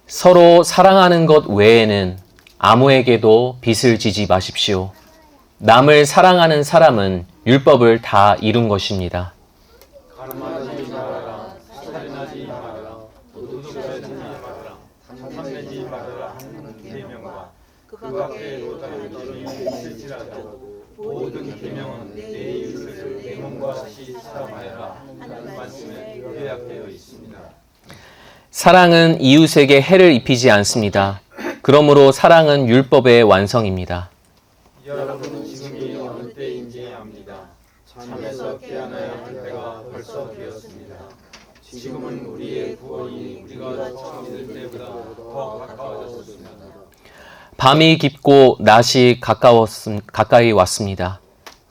서로 사랑하는 것 외에는 아무에게도 빚을 지지 마십시오. 남을 사랑하는 사람은 율법을 다 이룬 것입니다. 가늠하지 말아라, 살인하지 말아라, 도둑질하지 말아라, 탐내지 말아라 하는 계명과 그 밖에 또 다른 계명이 있을지라도 모든 계명은 내 이웃을 내 몸과 같이 사랑하여라 하는 말씀에 요약되어 있습니다. 사랑은 이웃에게 해를 입히지 않습니다. 그러므로 사랑은 율법의 완성입니다. 여러분은 지금이 어느 때인지 압니다. 잠에서 깨어나야 할 때가 벌써 되었습니다. 지금은 우리의 구원이 우리가 처음 믿을 때보다 더 가까워졌습니다. 밤이 깊고 낮이 가까이 왔습니다.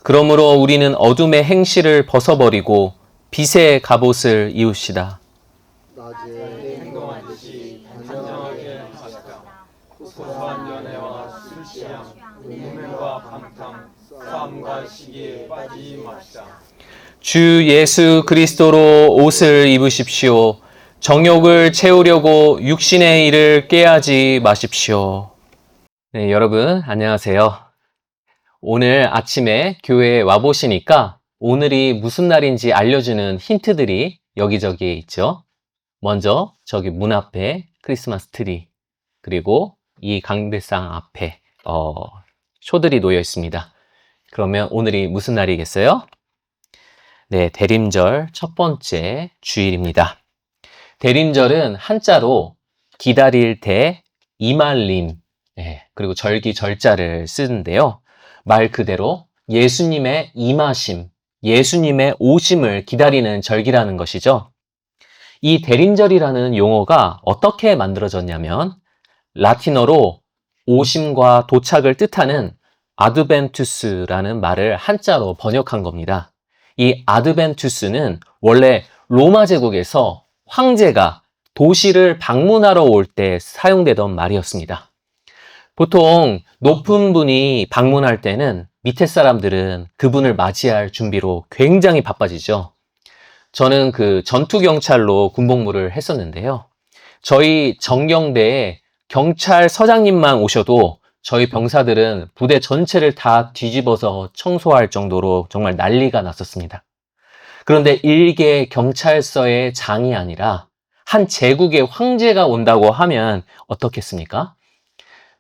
그러므로 우리는 어둠의 행실을 벗어버리고 빛의 갑옷을 입읍시다. 낮에 행동하듯이 단정하게 하시다. 소소한 연애와 술 취함, 음행과 방탕, 싸움과 시기에 빠지지 마시다. 주 예수 그리스도로 옷을 입으십시오. 정욕을 채우려고 육신의 일을 깨하지 마십시오. 네, 여러분 안녕하세요. 오늘 아침에 교회에 와보시니까 오늘이 무슨 날인지 알려주는 힌트들이 여기저기 있죠. 먼저 저기 문 앞에 크리스마스 트리, 그리고 이 강대상 앞에 쇼들이 놓여 있습니다. 그러면 오늘이 무슨 날이겠어요? 네, 대림절 첫 번째 주일입니다. 대림절은 한자로 기다릴 때 이말림, 그리고 절기 절자를 쓰는데요. 말 그대로 예수님의 임하심, 예수님의 오심을 기다리는 절기라는 것이죠. 이 대림절이라는 용어가 어떻게 만들어졌냐면 라틴어로 오심과 도착을 뜻하는 아드벤투스라는 말을 한자로 번역한 겁니다. 이 아드벤투스는 원래 로마 제국에서 황제가 도시를 방문하러 올 때 사용되던 말이었습니다. 보통 높은 분이 방문할 때는 밑에 사람들은 그분을 맞이할 준비로 굉장히 바빠지죠. 저는 그 전투경찰로 군복무를 했었는데요. 저희 정경대에 경찰서장님만 오셔도 저희 병사들은 부대 전체를 다 뒤집어서 청소할 정도로 정말 난리가 났었습니다. 그런데 일개 경찰서의 장이 아니라 한 제국의 황제가 온다고 하면 어떻겠습니까?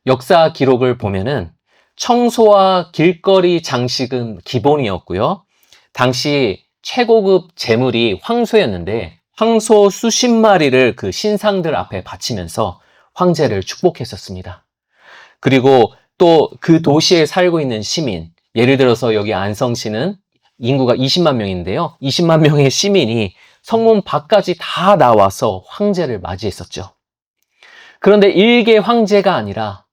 역사 기록을 보면은 청소와 길거리 장식은 기본이었고요. 당시 최고급 제물이 황소였는데 황소 수십 마리를 그 신상들 앞에 바치면서 황제를 축복했었습니다. 그리고 또 그 도시에 살고 있는 시민, 예를 들어서 여기 안성시는 인구가 20만 명인데요. 20만 명의 시민이 성문 밖까지 다 나와서 황제를 맞이했었죠. 그런데 일개 황제가 아니라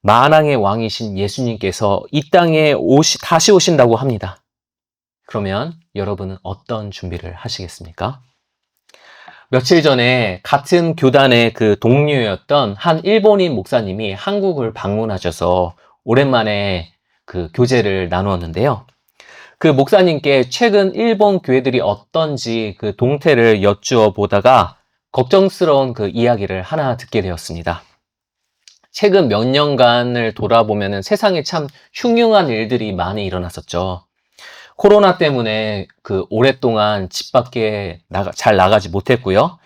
만왕의 왕이신 예수님께서 이 땅에 다시 오신다고 합니다. 그러면 여러분은 어떤 준비를 하시겠습니까? 며칠 전에 같은 교단의 그 동료였던 한 일본인 목사님이 한국을 방문하셔서 오랜만에 그 교제를 나누었는데요. 그 목사님께 최근 일본 교회들이 어떤지 그 동태를 여쭈어 보다가 걱정스러운 그 이야기를 하나 듣게 되었습니다. 최근 몇 년간을 돌아보면 세상에 참 흉흉한 일들이 많이 일어났었죠. 코로나 때문에 그 오랫동안 집 밖에 잘 나가지 못했고요.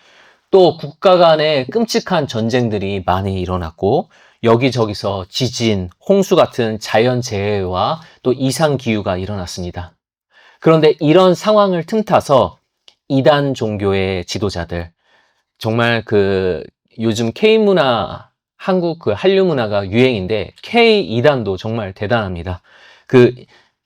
또 국가 간의 끔찍한 전쟁들이 많이 일어났고 여기저기서 지진, 홍수 같은 자연재해와 또 이상기후가 일어났습니다. 그런데 이런 상황을 틈타서 이단 종교의 지도자들, 정말 그 요즘 K문화, 한국 그 한류 문화가 유행인데 K2단도 정말 대단합니다. 그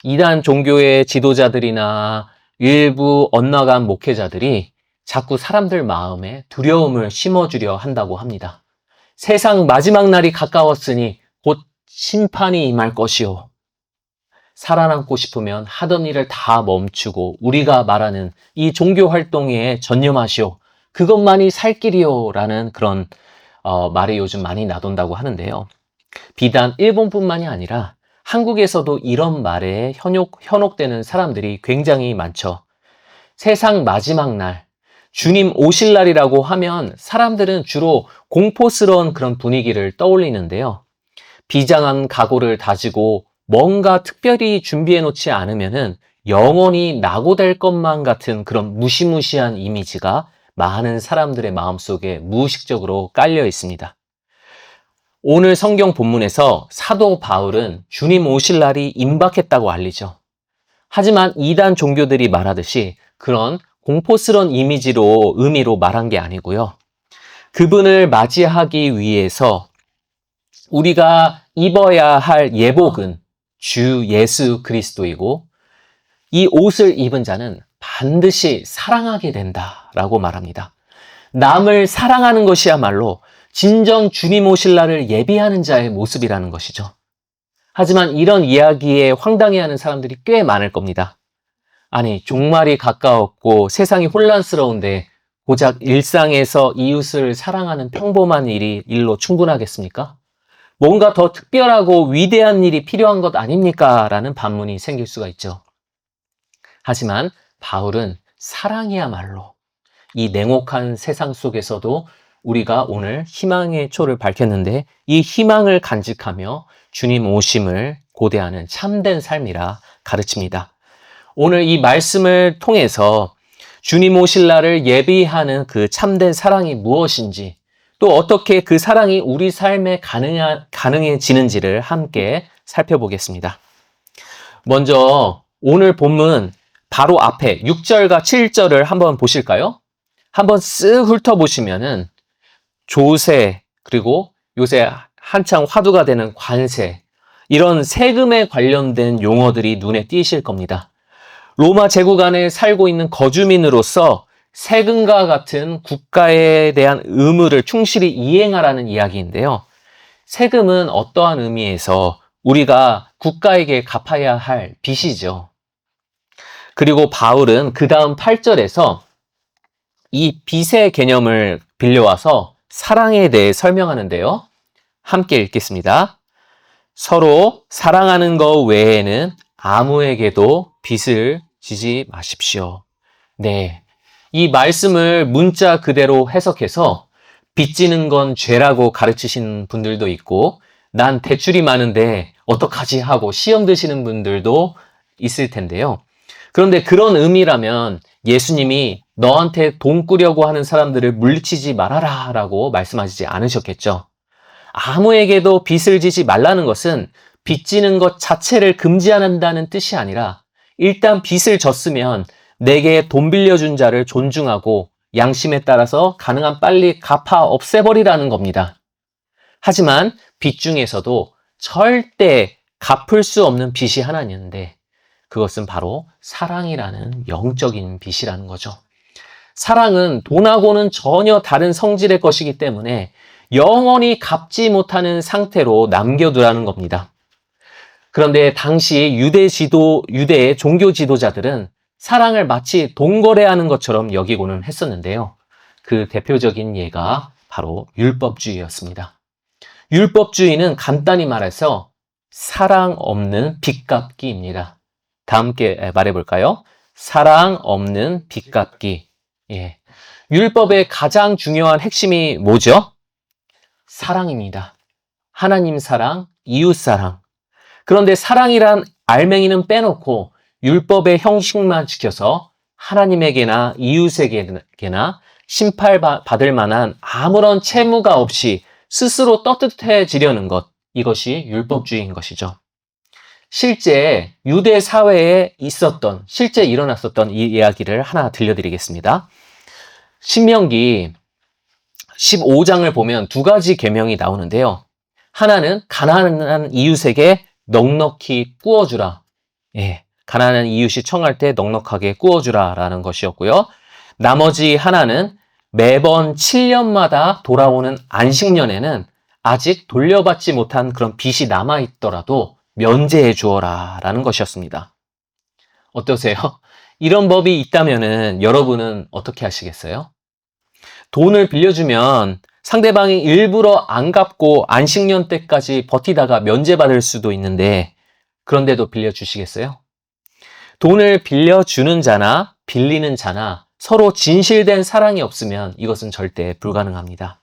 이단 종교의 지도자들이나 일부 엇나간 목회자들이 자꾸 사람들 마음에 두려움을 심어주려 한다고 합니다. 세상 마지막 날이 가까웠으니 곧 심판이 임할 것이요. 살아남고 싶으면 하던 일을 다 멈추고 우리가 말하는 이 종교 활동에 전념하시오. 그것만이 살 길이요. 라는 그런 말이 요즘 많이 나돈다고 하는데요. 비단 일본뿐만이 아니라 한국에서도 이런 말에 현혹되는 사람들이 굉장히 많죠. 세상 마지막 날, 주님 오실 날이라고 하면 사람들은 주로 공포스러운 그런 분위기를 떠올리는데요. 비장한 각오를 다지고 뭔가 특별히 준비해 놓지 않으면은 영원히 낙오될 것만 같은 그런 무시무시한 이미지가 많은 사람들의 마음속에 무의식적으로 깔려 있습니다. 오늘 성경 본문에서 사도 바울은 주님 오실 날이 임박했다고 알리죠. 하지만 이단 종교들이 말하듯이 그런 공포스러운 의미로 말한 게 아니고요. 그분을 맞이하기 위해서 우리가 입어야 할 예복은 주 예수 그리스도이고 이 옷을 입은 자는 반드시 사랑하게 된다라고 말합니다. 남을 사랑하는 것이야말로 진정 주님 오실 날을 예비하는 자의 모습이라는 것이죠. 하지만 이런 이야기에 황당해하는 사람들이 꽤 많을 겁니다. 아니, 종말이 가까웠고 세상이 혼란스러운데 고작 일상에서 이웃을 사랑하는 평범한 일로 충분하겠습니까? 뭔가 더 특별하고 위대한 일이 필요한 것 아닙니까? 라는 반문이 생길 수가 있죠. 하지만 바울은 사랑이야말로 이 냉혹한 세상 속에서도 우리가 오늘 희망의 초를 밝혔는데 이 희망을 간직하며 주님 오심을 고대하는 참된 삶이라 가르칩니다. 오늘 이 말씀을 통해서 주님 오실 날을 예비하는 그 참된 사랑이 무엇인지 또 어떻게 그 사랑이 우리 삶에 가능해지는지를 함께 살펴보겠습니다. 먼저 오늘 본문 바로 앞에 6절과 7절을 한번 보실까요? 한번 쓱 훑어보시면은 조세 그리고 요새 한창 화두가 되는 관세 이런 세금에 관련된 용어들이 눈에 띄실 겁니다. 로마 제국 안에 살고 있는 거주민으로서 세금과 같은 국가에 대한 의무를 충실히 이행하라는 이야기인데요. 세금은 어떠한 의미에서 우리가 국가에게 갚아야 할 빚이죠. 그리고 바울은 그 다음 8절에서 이 빚의 개념을 빌려와서 사랑에 대해 설명하는데요. 함께 읽겠습니다. 서로 사랑하는 것 외에는 아무에게도 빚을 지지 마십시오. 네. 이 말씀을 문자 그대로 해석해서 빚지는 건 죄라고 가르치시는 분들도 있고 난 대출이 많은데 어떡하지 하고 시험 드시는 분들도 있을 텐데요. 그런데 그런 의미라면 예수님이 너한테 돈 꾸려고 하는 사람들을 물리치지 말아라 라고 말씀하시지 않으셨겠죠. 아무에게도 빚을 지지 말라는 것은 빚지는 것 자체를 금지한다는 뜻이 아니라 일단 빚을 졌으면 내게 돈 빌려준 자를 존중하고 양심에 따라서 가능한 빨리 갚아 없애버리라는 겁니다. 하지만 빚 중에서도 절대 갚을 수 없는 빚이 하나 있는데 그것은 바로 사랑이라는 영적인 빚이라는 거죠. 사랑은 돈하고는 전혀 다른 성질의 것이기 때문에 영원히 갚지 못하는 상태로 남겨두라는 겁니다. 그런데 당시 유대의 종교 지도자들은 사랑을 마치 돈 거래하는 것처럼 여기고는 했었는데요. 그 대표적인 예가 바로 율법주의였습니다. 율법주의는 간단히 말해서 사랑 없는 빚갚기입니다. 다 함께 말해볼까요? 사랑 없는 빚갚기. 예. 율법의 가장 중요한 핵심이 뭐죠? 사랑입니다. 하나님 사랑, 이웃 사랑. 그런데 사랑이란 알맹이는 빼놓고 율법의 형식만 지켜서 하나님에게나 이웃에게나 심판받을 만한 아무런 채무가 없이 스스로 떳떳해지려는 것, 이것이 율법주의인 것이죠. 실제 유대 사회에 실제 일어났었던 이 이야기를 하나 들려드리겠습니다. 신명기 15장을 보면 두 가지 계명이 나오는데요. 하나는 가난한 이웃에게 넉넉히 구워주라. 예, 가난한 이웃이 청할 때 넉넉하게 구워주라라는 것이었고요. 나머지 하나는 매번 7년마다 돌아오는 안식년에는 아직 돌려받지 못한 그런 빚이 남아있더라도 면제해 주어라라는 것이었습니다. 어떠세요? 이런 법이 있다면은 여러분은 어떻게 하시겠어요? 돈을 빌려주면 상대방이 일부러 안 갚고 안식년 때까지 버티다가 면제받을 수도 있는데 그런데도 빌려주시겠어요? 돈을 빌려주는 자나 빌리는 자나 서로 진실된 사랑이 없으면 이것은 절대 불가능합니다.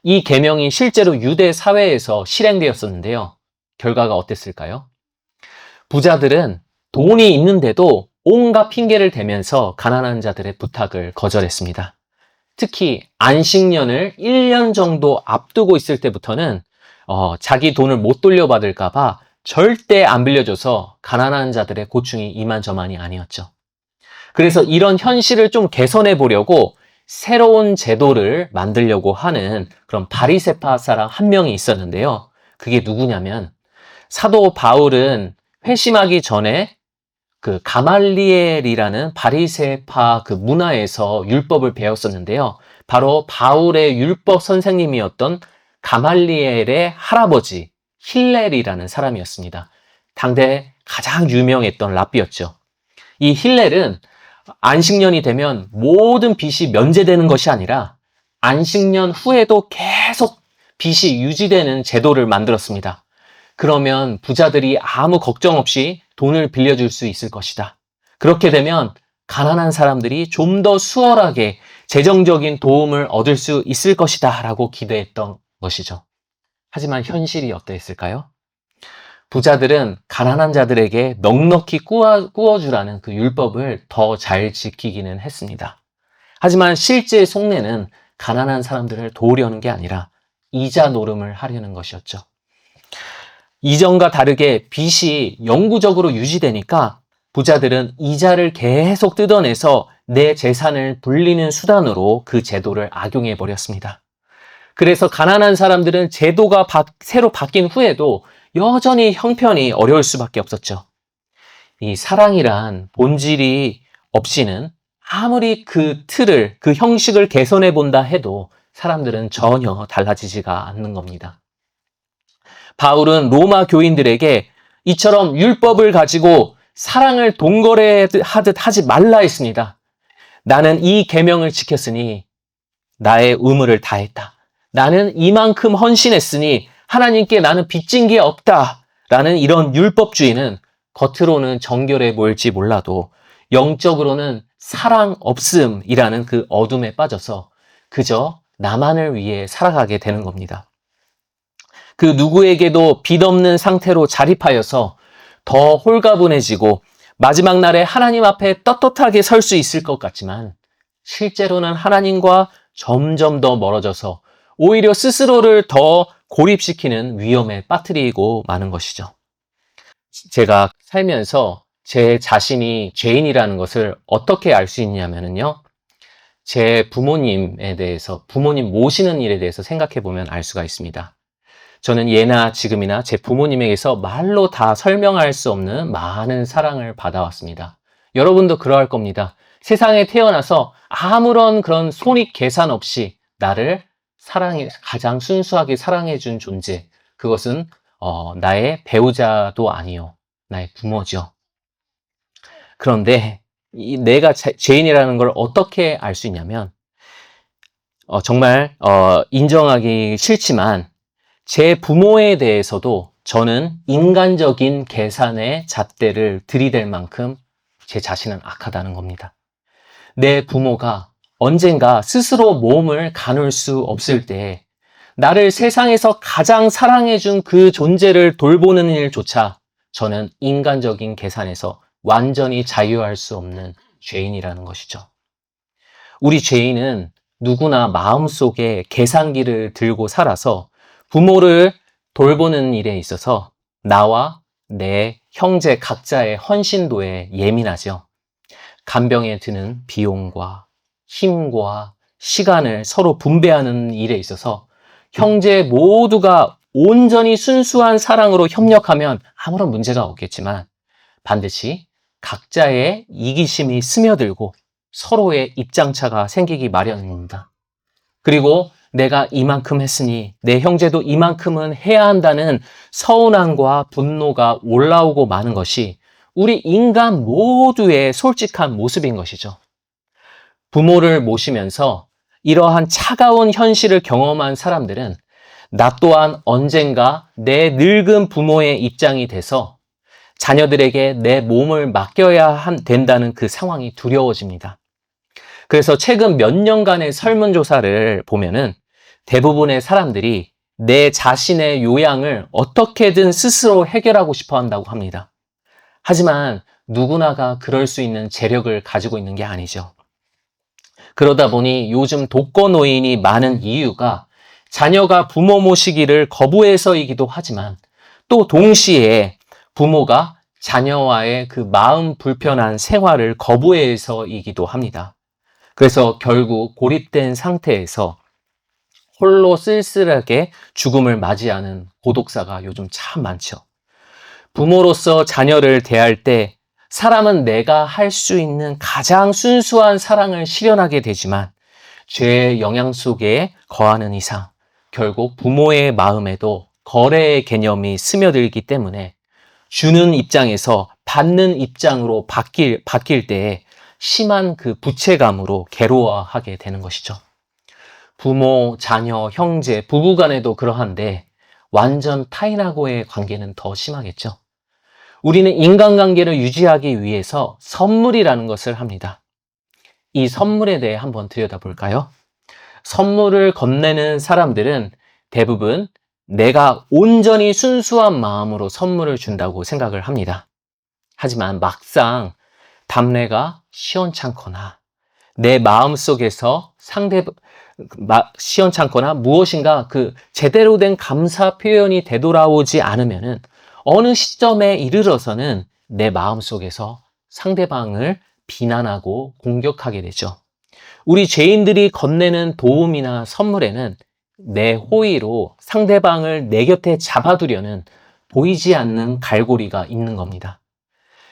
이 계명이 실제로 유대 사회에서 실행되었었는데요. 결과가 어땠을까요? 부자들은 돈이 있는데도 온갖 핑계를 대면서 가난한 자들의 부탁을 거절했습니다. 특히 안식년을 1년 정도 앞두고 있을 때부터는 자기 돈을 못 돌려받을까 봐 절대 안 빌려줘서 가난한 자들의 고충이 이만저만이 아니었죠. 그래서 이런 현실을 좀 개선해 보려고 새로운 제도를 만들려고 하는 그런 바리새파 사람 한 명이 있었는데요. 그게 누구냐면 사도 바울은 회심하기 전에 그 가말리엘이라는 바리새파 그 문화에서 율법을 배웠었는데요. 바로 바울의 율법 선생님이었던 가말리엘의 할아버지 힐렐이라는 사람이었습니다. 당대 가장 유명했던 랍비였죠. 이 힐렐은 안식년이 되면 모든 빚이 면제되는 것이 아니라 안식년 후에도 계속 빚이 유지되는 제도를 만들었습니다. 그러면 부자들이 아무 걱정 없이 돈을 빌려줄 수 있을 것이다. 그렇게 되면 가난한 사람들이 좀 더 수월하게 재정적인 도움을 얻을 수 있을 것이다 라고 기대했던 것이죠. 하지만 현실이 어땠을까요? 부자들은 가난한 자들에게 넉넉히 꾸어주라는 그 율법을 더 잘 지키기는 했습니다. 하지만 실제 속내는 가난한 사람들을 도우려는 게 아니라 이자 노름을 하려는 것이었죠. 이전과 다르게 빚이 영구적으로 유지되니까 부자들은 이자를 계속 뜯어내서 내 재산을 불리는 수단으로 그 제도를 악용해 버렸습니다. 그래서 가난한 사람들은 제도가 새로 바뀐 후에도 여전히 형편이 어려울 수밖에 없었죠. 이 사랑이란 본질이 없이는 아무리 그 틀을, 그 형식을 개선해 본다 해도 사람들은 전혀 달라지지가 않는 겁니다. 바울은 로마 교인들에게 이처럼 율법을 가지고 사랑을 동거래하듯 하지 말라 했습니다. 나는 이 계명을 지켰으니 나의 의무를 다했다. 나는 이만큼 헌신했으니 하나님께 나는 빚진 게 없다. 라는 이런 율법주의는 겉으로는 정결해 보일지 몰라도 영적으로는 사랑 없음이라는 그 어둠에 빠져서 그저 나만을 위해 살아가게 되는 겁니다. 그 누구에게도 빚 없는 상태로 자립하여서 더 홀가분해지고 마지막 날에 하나님 앞에 떳떳하게 설 수 있을 것 같지만 실제로는 하나님과 점점 더 멀어져서 오히려 스스로를 더 고립시키는 위험에 빠뜨리고 마는 것이죠. 제가 살면서 제 자신이 죄인이라는 것을 어떻게 알 수 있냐면요. 제 부모님에 대해서, 부모님 모시는 일에 대해서 생각해 보면 알 수가 있습니다. 저는 예나 지금이나 제 부모님에게서 말로 다 설명할 수 없는 많은 사랑을 받아왔습니다. 여러분도 그러할 겁니다. 세상에 태어나서 아무런 그런 손익 계산 없이 나를 가장 순수하게 사랑해준 존재. 그것은 나의 배우자도 아니요. 나의 부모죠. 그런데 내가 죄인이라는 걸 어떻게 알 수 있냐면 정말 인정하기 싫지만 제 부모에 대해서도 저는 인간적인 계산의 잣대를 들이댈 만큼 제 자신은 악하다는 겁니다. 내 부모가 언젠가 스스로 몸을 가눌 수 없을 때 나를 세상에서 가장 사랑해준 그 존재를 돌보는 일조차 저는 인간적인 계산에서 완전히 자유할 수 없는 죄인이라는 것이죠. 우리 죄인은 누구나 마음속에 계산기를 들고 살아서 부모를 돌보는 일에 있어서 나와 내 형제 각자의 헌신도에 예민하죠. 간병에 드는 비용과 힘과 시간을 서로 분배하는 일에 있어서 형제 모두가 온전히 순수한 사랑으로 협력하면 아무런 문제가 없겠지만 반드시 각자의 이기심이 스며들고 서로의 입장차가 생기기 마련입니다. 그리고 내가 이만큼 했으니 내 형제도 이만큼은 해야 한다는 서운함과 분노가 올라오고 마는 것이 우리 인간 모두의 솔직한 모습인 것이죠. 부모를 모시면서 이러한 차가운 현실을 경험한 사람들은 나 또한 언젠가 내 늙은 부모의 입장이 돼서 자녀들에게 내 몸을 맡겨야 된다는 그 상황이 두려워집니다. 그래서 최근 몇 년간의 설문조사를 보면은 대부분의 사람들이 내 자신의 요양을 어떻게든 스스로 해결하고 싶어 한다고 합니다. 하지만 누구나가 그럴 수 있는 재력을 가지고 있는 게 아니죠. 그러다 보니 요즘 독거노인이 많은 이유가 자녀가 부모 모시기를 거부해서이기도 하지만 또 동시에 부모가 자녀와의 그 마음 불편한 생활을 거부해서이기도 합니다. 그래서 결국 고립된 상태에서 홀로 쓸쓸하게 죽음을 맞이하는 고독사가 요즘 참 많죠. 부모로서 자녀를 대할 때 사람은 내가 할 수 있는 가장 순수한 사랑을 실현하게 되지만 죄의 영향 속에 거하는 이상 결국 부모의 마음에도 거래의 개념이 스며들기 때문에 주는 입장에서 받는 입장으로 바뀔 때에 심한 그 부채감으로 괴로워하게 되는 것이죠. 부모, 자녀, 형제, 부부 간에도 그러한데 완전 타인하고의 관계는 더 심하겠죠. 우리는 인간관계를 유지하기 위해서 선물이라는 것을 합니다. 이 선물에 대해 한번 들여다볼까요? 선물을 건네는 사람들은 대부분 내가 온전히 순수한 마음으로 선물을 준다고 생각을 합니다. 하지만 막상 답례가 시원찮거나 내 마음속에서 시원찮거나 무엇인가 그 제대로 된 감사 표현이 되돌아오지 않으면은 어느 시점에 이르러서는 내 마음속에서 상대방을 비난하고 공격하게 되죠. 우리 죄인들이 건네는 도움이나 선물에는 내 호의로 상대방을 내 곁에 잡아두려는 보이지 않는 갈고리가 있는 겁니다.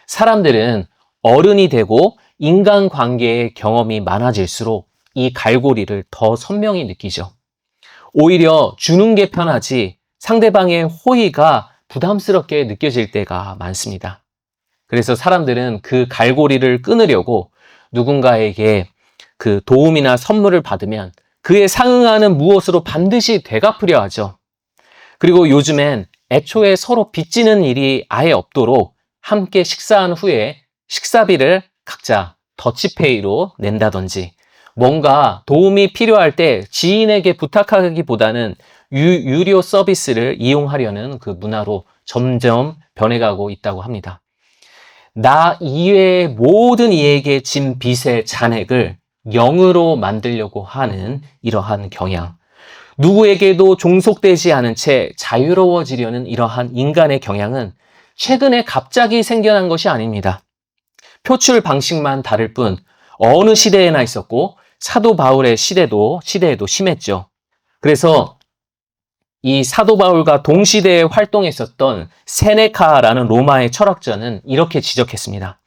사람들은 어른이 되고 인간관계의 경험이 많아질수록 이 갈고리를 더 선명히 느끼죠. 오히려 주는 게 편하지 상대방의 호의가 부담스럽게 느껴질 때가 많습니다. 그래서 사람들은 그 갈고리를 끊으려고 누군가에게 그 도움이나 선물을 받으면 그에 상응하는 무엇으로 반드시 되갚으려 하죠. 그리고 요즘엔 애초에 서로 빚지는 일이 아예 없도록 함께 식사한 후에 식사비를 각자 더치페이로 낸다든지 뭔가 도움이 필요할 때 지인에게 부탁하기보다는 유료 서비스를 이용하려는 그 문화로 점점 변해가고 있다고 합니다. 나 이외의 모든 이에게 진 빚의 잔액을 0으로 만들려고 하는 이러한 경향. 누구에게도 종속되지 않은 채 자유로워지려는 이러한 인간의 경향은 최근에 갑자기 생겨난 것이 아닙니다. 표출 방식만 다를 뿐 어느 시대에나 있었고 사도 바울의 시대에도 심했죠. 그래서 이 사도 바울과 동시대에 활동했었던 세네카라는 로마의 철학자는 이렇게 지적했습니다.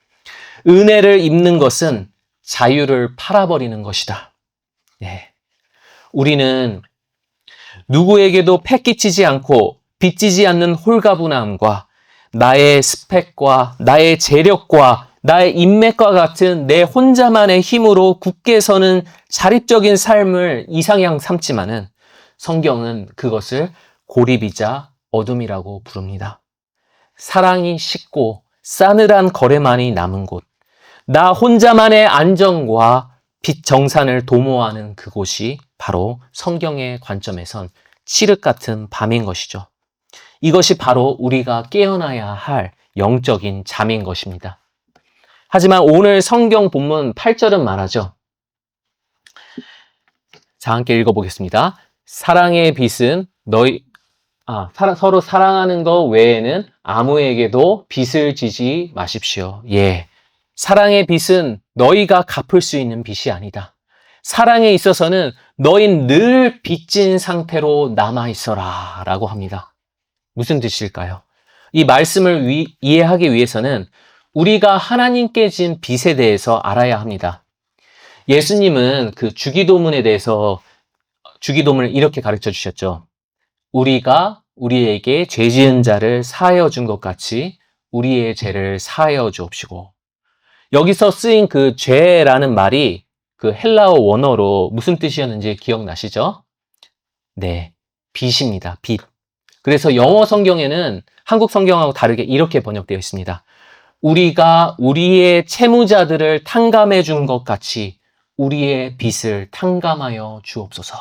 은혜를 입는 것은 자유를 팔아버리는 것이다. 네. 우리는 누구에게도 패끼치지 않고 빚지지 않는 홀가분함과 나의 스펙과 나의 재력과 나의 인맥과 같은 내 혼자만의 힘으로 굳게 서는 자립적인 삶을 이상향 삼지만은 성경은 그것을 고립이자 어둠이라고 부릅니다. 사랑이 식고 싸늘한 거래만이 남은 곳, 나 혼자만의 안정과 빚 정산을 도모하는 그곳이 바로 성경의 관점에선 칠흑 같은 밤인 것이죠. 이것이 바로 우리가 깨어나야 할 영적인 잠인 것입니다. 하지만 오늘 성경 본문 8절은 말하죠. 자, 함께 읽어보겠습니다. 사랑의 빚은 서로 사랑하는 것 외에는 아무에게도 빚을 지지 마십시오. 예. 사랑의 빚은 너희가 갚을 수 있는 빚이 아니다. 사랑에 있어서는 너희는 늘 빚진 상태로 남아있어라 라고 합니다. 무슨 뜻일까요? 이 말씀을 이해하기 위해서는 우리가 하나님께 진 빚에 대해서 알아야 합니다. 예수님은 그 주기도문에 대해서 주기도문을 이렇게 가르쳐 주셨죠. 우리가 우리에게 죄 지은 자를 사하여 준 것 같이 우리의 죄를 사하여 주옵시고. 여기서 쓰인 그 죄라는 말이 그 헬라어 원어로 무슨 뜻이었는지 기억나시죠? 네, 빚입니다. 빚. 그래서 영어 성경에는 한국 성경하고 다르게 이렇게 번역되어 있습니다. 우리가 우리의 채무자들을 탕감해 준 것 같이 우리의 빚을 탕감하여 주옵소서.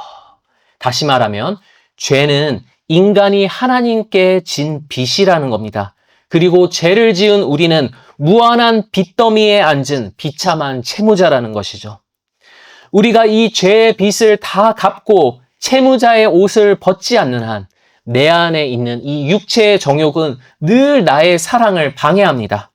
다시 말하면 죄는 인간이 하나님께 진 빚이라는 겁니다. 그리고 죄를 지은 우리는 무한한 빚더미에 앉은 비참한 채무자라는 것이죠. 우리가 이 죄의 빚을 다 갚고 채무자의 옷을 벗지 않는 한 내 안에 있는 이 육체의 정욕은 늘 나의 사랑을 방해합니다.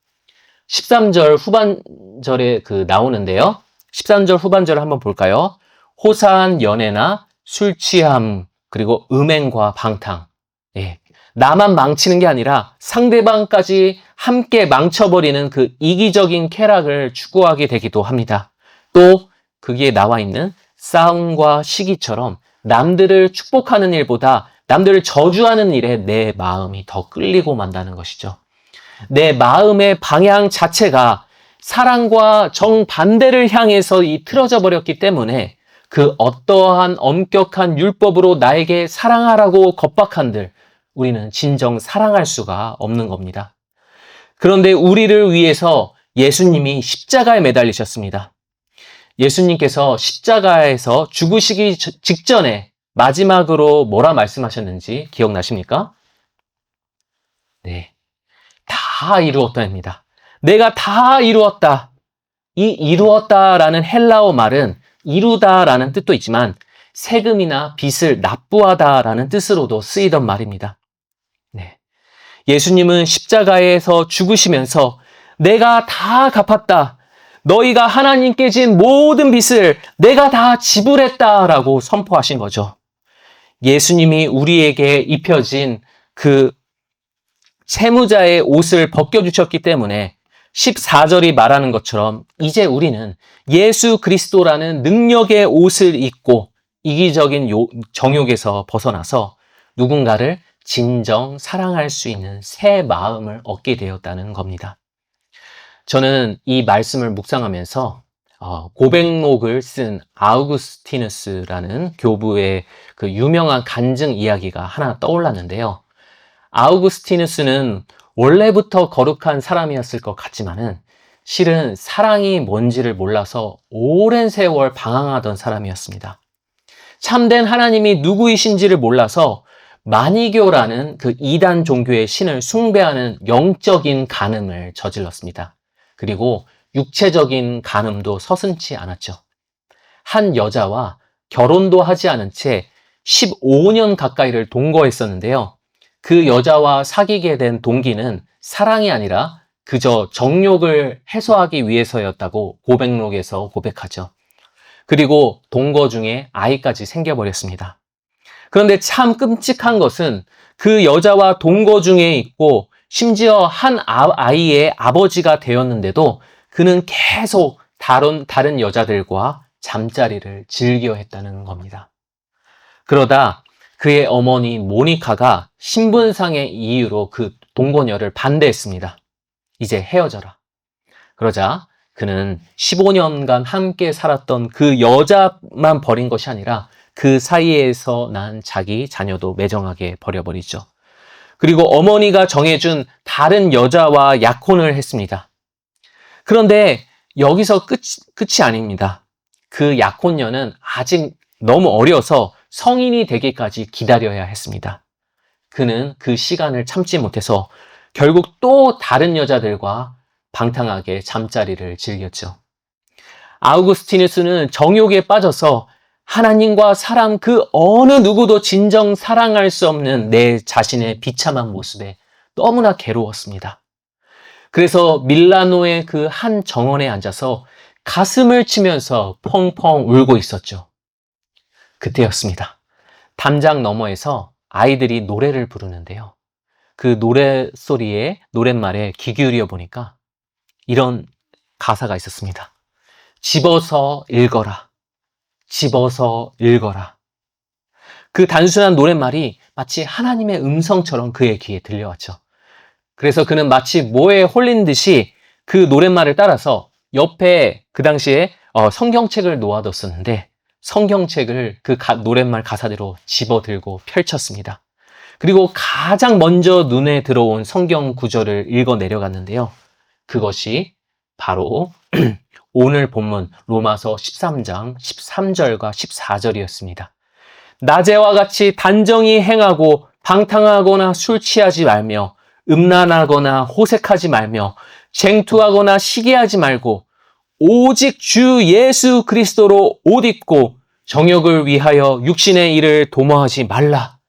13절 후반절에 나오는데요. 13절 후반절을 한번 볼까요? 호사한 연애나 술 취함, 그리고 음행과 방탕. 예. 나만 망치는 게 아니라 상대방까지 함께 망쳐버리는 그 이기적인 쾌락을 추구하게 되기도 합니다. 또 거기에 나와 있는 싸움과 시기처럼 남들을 축복하는 일보다 남들을 저주하는 일에 내 마음이 더 끌리고 만다는 것이죠. 내 마음의 방향 자체가 사랑과 정반대를 향해서 틀어져 버렸기 때문에 그 어떠한 엄격한 율법으로 나에게 사랑하라고 겁박한들 우리는 진정 사랑할 수가 없는 겁니다. 그런데 우리를 위해서 예수님이 십자가에 매달리셨습니다. 예수님께서 십자가에서 죽으시기 직전에 마지막으로 뭐라 말씀하셨는지 기억나십니까? 네. 다 이루었다입니다. 내가 다 이루었다. 이 이루었다라는 헬라어 말은 이루다라는 뜻도 있지만 세금이나 빚을 납부하다라는 뜻으로도 쓰이던 말입니다. 네. 예수님은 십자가에서 죽으시면서 내가 다 갚았다. 너희가 하나님께 진 모든 빚을 내가 다 지불했다라고 선포하신 거죠. 예수님이 우리에게 입혀진 그 채무자의 옷을 벗겨주셨기 때문에 14절이 말하는 것처럼 이제 우리는 예수 그리스도라는 능력의 옷을 입고 이기적인 정욕에서 벗어나서 누군가를 진정 사랑할 수 있는 새 마음을 얻게 되었다는 겁니다. 저는 이 말씀을 묵상하면서 고백록을 쓴 아우구스티누스라는 교부의 그 유명한 간증 이야기가 하나 떠올랐는데요. 아우구스티누스는 원래부터 거룩한 사람이었을 것 같지만은 실은 사랑이 뭔지를 몰라서 오랜 세월 방황하던 사람이었습니다. 참된 하나님이 누구이신지를 몰라서 마니교라는 그 이단 종교의 신을 숭배하는 영적인 간음을 저질렀습니다. 그리고 육체적인 간음도 서슴지 않았죠. 한 여자와 결혼도 하지 않은 채 15년 가까이를 동거했었는데요. 그 여자와 사귀게 된 동기는 사랑이 아니라 그저 정욕을 해소하기 위해서였다고 고백록에서 고백하죠. 그리고 동거 중에 아이까지 생겨버렸습니다. 그런데 참 끔찍한 것은 그 여자와 동거 중에 있고 심지어 한 아이의 아버지가 되었는데도 그는 계속 다른 여자들과 잠자리를 즐겨했다는 겁니다. 그러다 그의 어머니 모니카가 신분상의 이유로 그 동거녀를 반대했습니다. 이제 헤어져라. 그러자 그는 15년간 함께 살았던 그 여자만 버린 것이 아니라 그 사이에서 난 자기 자녀도 매정하게 버려버리죠. 그리고 어머니가 정해준 다른 여자와 약혼을 했습니다. 그런데 여기서 끝이 아닙니다. 그 약혼녀는 아직 너무 어려서 성인이 되기까지 기다려야 했습니다. 그는 그 시간을 참지 못해서 결국 또 다른 여자들과 방탕하게 잠자리를 즐겼죠. 아우구스티누스는 정욕에 빠져서 하나님과 사람 그 어느 누구도 진정 사랑할 수 없는 내 자신의 비참한 모습에 너무나 괴로웠습니다. 그래서 밀라노의 그 한 정원에 앉아서 가슴을 치면서 펑펑 울고 있었죠. 그때였습니다. 담장 너머에서 아이들이 노래를 부르는데요. 그 노랫말에 귀 기울여 보니까 이런 가사가 있었습니다. 집어서 읽어라. 집어서 읽어라. 그 단순한 노랫말이 마치 하나님의 음성처럼 그의 귀에 들려왔죠. 그래서 그는 마치 뭐에 홀린 듯이 그 노랫말을 따라서 옆에 그 당시에 성경책을 놓아뒀었는데 성경책을 그 노랫말 가사대로 집어들고 펼쳤습니다. 그리고 가장 먼저 눈에 들어온 성경 구절을 읽어 내려갔는데요. 그것이 바로 오늘 본문 로마서 13장 13절과 14절이었습니다. 낮에와 같이 단정히 행하고 방탕하거나 술 취하지 말며 음란하거나 호색하지 말며 쟁투하거나 시기하지 말고 오직 주 예수 그리스도로 옷 입고 정욕을 위하여 육신의 일을 도모하지 말라.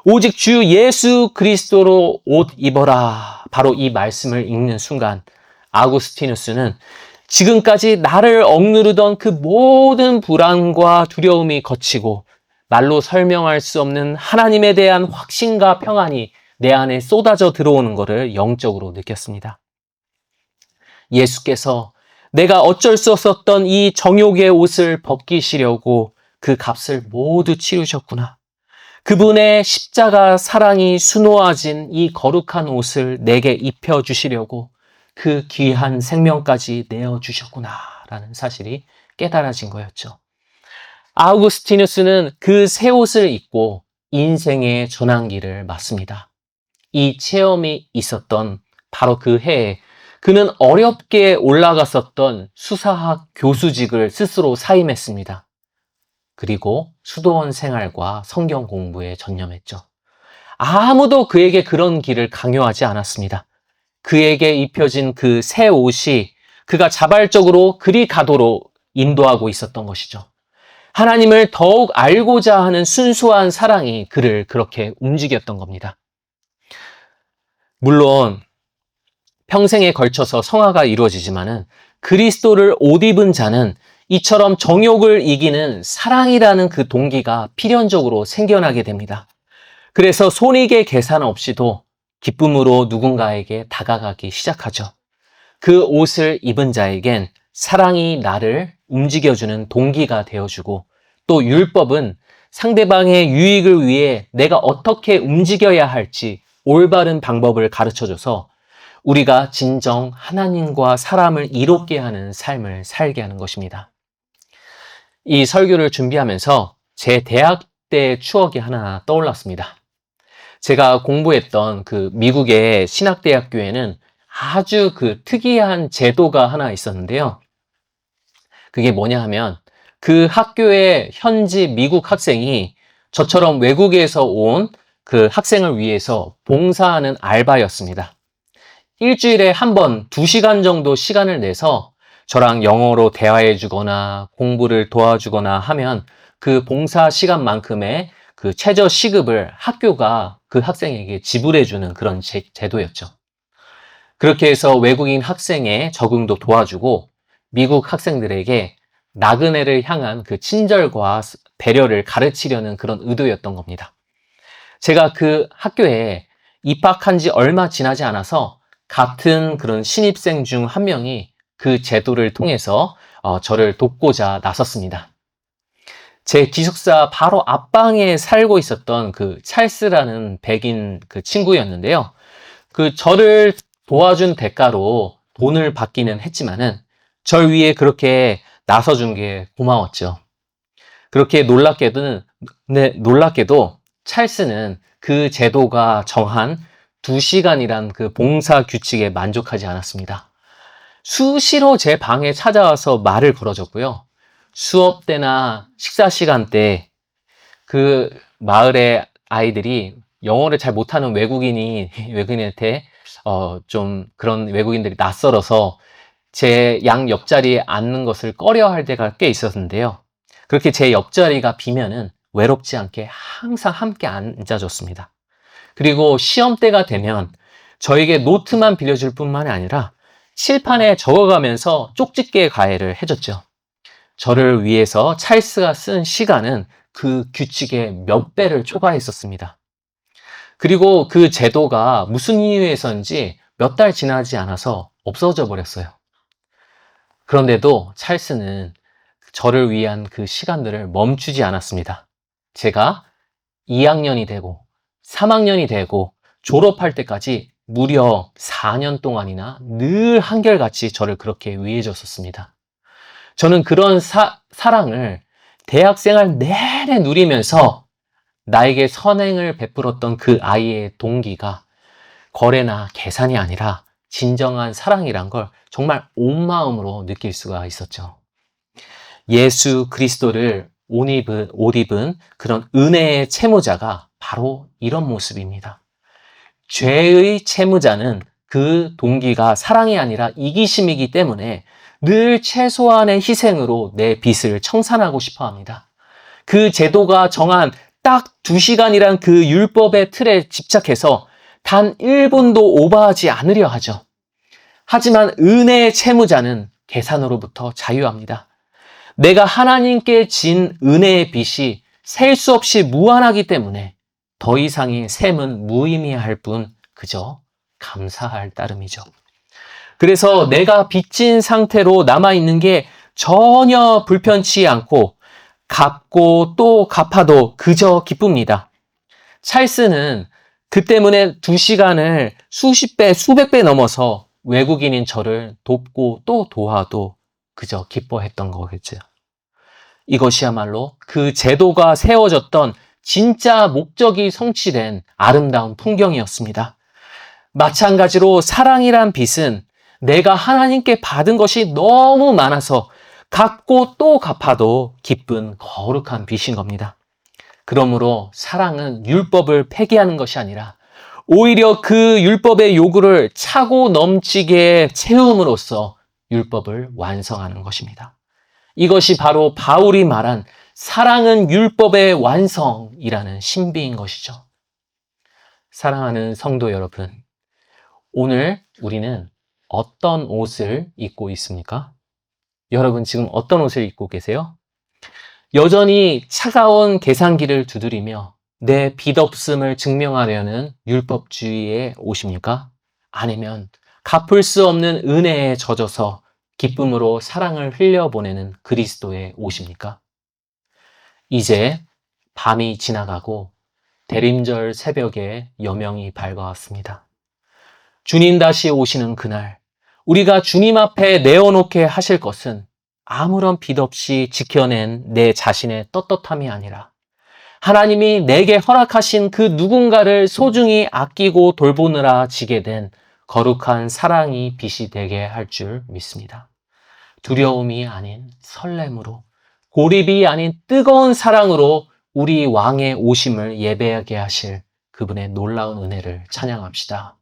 오직 주 예수 그리스도로 옷 입어라. 바로 이 말씀을 읽는 순간 아구스티누스는 지금까지 나를 억누르던 그 모든 불안과 두려움이 거치고 말로 설명할 수 없는 하나님에 대한 확신과 평안이 내 안에 쏟아져 들어오는 것을 영적으로 느꼈습니다. 예수께서 내가 어쩔 수 없었던 이 정욕의 옷을 벗기시려고 그 값을 모두 치르셨구나. 그분의 십자가 사랑이 수놓아진 이 거룩한 옷을 내게 입혀주시려고 그 귀한 생명까지 내어주셨구나라는 사실이 깨달아진 거였죠. 아우구스티누스는 그 새 옷을 입고 인생의 전환기를 맞습니다. 이 체험이 있었던 바로 그 해에 그는 어렵게 올라갔었던 수사학 교수직을 스스로 사임했습니다. 그리고 수도원 생활과 성경 공부에 전념했죠. 아무도 그에게 그런 길을 강요하지 않았습니다. 그에게 입혀진 그 새 옷이 그가 자발적으로 그리 가도록 인도하고 있었던 것이죠. 하나님을 더욱 알고자 하는 순수한 사랑이 그를 그렇게 움직였던 겁니다. 물론 평생에 걸쳐서 성화가 이루어지지만은 그리스도를 옷 입은 자는 이처럼 정욕을 이기는 사랑이라는 그 동기가 필연적으로 생겨나게 됩니다. 그래서 손익의 계산 없이도 기쁨으로 누군가에게 다가가기 시작하죠. 그 옷을 입은 자에겐 사랑이 나를 움직여주는 동기가 되어주고 또 율법은 상대방의 유익을 위해 내가 어떻게 움직여야 할지 올바른 방법을 가르쳐줘서 우리가 진정 하나님과 사람을 이롭게 하는 삶을 살게 하는 것입니다. 이 설교를 준비하면서 제 대학 때 추억이 하나 떠올랐습니다. 제가 공부했던 그 미국의 신학대학교에는 아주 그 특이한 제도가 하나 있었는데요. 그게 뭐냐 하면 그 학교의 현지 미국 학생이 저처럼 외국에서 온 그 학생을 위해서 봉사하는 알바였습니다. 일주일에 한 번 2시간 정도 시간을 내서 저랑 영어로 대화해 주거나 공부를 도와주거나 하면 그 봉사 시간만큼의 그 최저 시급을 학교가 그 학생에게 지불해 주는 그런 제도였죠. 그렇게 해서 외국인 학생의 적응도 도와주고 미국 학생들에게 나그네를 향한 그 친절과 배려를 가르치려는 그런 의도였던 겁니다. 제가 그 학교에 입학한 지 얼마 지나지 않아서 같은 그런 신입생 중 한 명이 그 제도를 통해서 저를 돕고자 나섰습니다. 제 기숙사 바로 앞방에 살고 있었던 그 찰스라는 백인 그 친구였는데요. 그 저를 도와준 대가로 돈을 받기는 했지만은 절 위해 그렇게 나서준 게 고마웠죠. 그렇게 놀랍게도 찰스는 그 제도가 정한 2시간이란 그 봉사 규칙에 만족하지 않았습니다. 수시로 제 방에 찾아와서 말을 걸어줬고요. 수업 때나 식사 시간 때 그 마을의 아이들이 영어를 잘 못하는 외국인한테 좀 그런 외국인들이 낯설어서 제 양 옆자리에 앉는 것을 꺼려할 때가 꽤 있었는데요. 그렇게 제 옆자리가 비면은 외롭지 않게 항상 함께 앉아줬습니다. 그리고 시험 때가 되면 저에게 노트만 빌려줄 뿐만이 아니라 칠판에 적어가면서 쪽집게 과외를 해줬죠. 저를 위해서 찰스가 쓴 시간은 그 규칙의 몇 배를 초과했었습니다. 그리고 그 제도가 무슨 이유에서인지 몇 달 지나지 않아서 없어져 버렸어요. 그런데도 찰스는 저를 위한 그 시간들을 멈추지 않았습니다. 제가 2학년이 되고 3학년이 되고 졸업할 때까지 무려 4년 동안이나 늘 한결같이 저를 그렇게 위해줬었습니다. 저는 그런 사랑을 대학생활 내내 누리면서 나에게 선행을 베풀었던 그 아이의 동기가 거래나 계산이 아니라 진정한 사랑이란 걸 정말 온 마음으로 느낄 수가 있었죠. 예수 그리스도를 옷 입은 그런 은혜의 채무자가 바로 이런 모습입니다. 죄의 채무자는 그 동기가 사랑이 아니라 이기심이기 때문에 늘 최소한의 희생으로 내 빚을 청산하고 싶어 합니다. 그 제도가 정한 딱 2시간이란 그 율법의 틀에 집착해서 단 1분도 오버하지 않으려 하죠. 하지만 은혜의 채무자는 계산으로부터 자유합니다. 내가 하나님께 진 은혜의 빚이 셀 수 없이 무한하기 때문에 더 이상의 셈은 무의미할 뿐 그저 감사할 따름이죠. 그래서 내가 빚진 상태로 남아있는 게 전혀 불편치 않고 갚고 또 갚아도 그저 기쁩니다. 찰스는 그 때문에 2시간을 수십 배, 수백 배 넘어서 외국인인 저를 돕고 또 도와도 그저 기뻐했던 거겠죠. 이것이야말로 그 제도가 세워졌던 진짜 목적이 성취된 아름다운 풍경이었습니다. 마찬가지로 사랑이란 빚은 내가 하나님께 받은 것이 너무 많아서 갚고 또 갚아도 기쁜 거룩한 빚인 겁니다. 그러므로 사랑은 율법을 폐기하는 것이 아니라 오히려 그 율법의 요구를 차고 넘치게 채움으로써 율법을 완성하는 것입니다. 이것이 바로 바울이 말한 사랑은 율법의 완성이라는 신비인 것이죠. 사랑하는 성도 여러분, 오늘 우리는 어떤 옷을 입고 있습니까? 여러분 지금 어떤 옷을 입고 계세요? 여전히 차가운 계산기를 두드리며 내 빚없음을 증명하려는 율법주의의 옷입니까? 아니면 갚을 수 없는 은혜에 젖어서 기쁨으로 사랑을 흘려보내는 그리스도의 옷입니까? 이제 밤이 지나가고 대림절 새벽에 여명이 밝아왔습니다. 주님 다시 오시는 그날, 우리가 주님 앞에 내어놓게 하실 것은 아무런 빚 없이 지켜낸 내 자신의 떳떳함이 아니라 하나님이 내게 허락하신 그 누군가를 소중히 아끼고 돌보느라 지게 된 거룩한 사랑이 빚이 되게 할 줄 믿습니다. 두려움이 아닌 설렘으로, 고립이 아닌 뜨거운 사랑으로 우리 왕의 오심을 예배하게 하실 그분의 놀라운 은혜를 찬양합시다.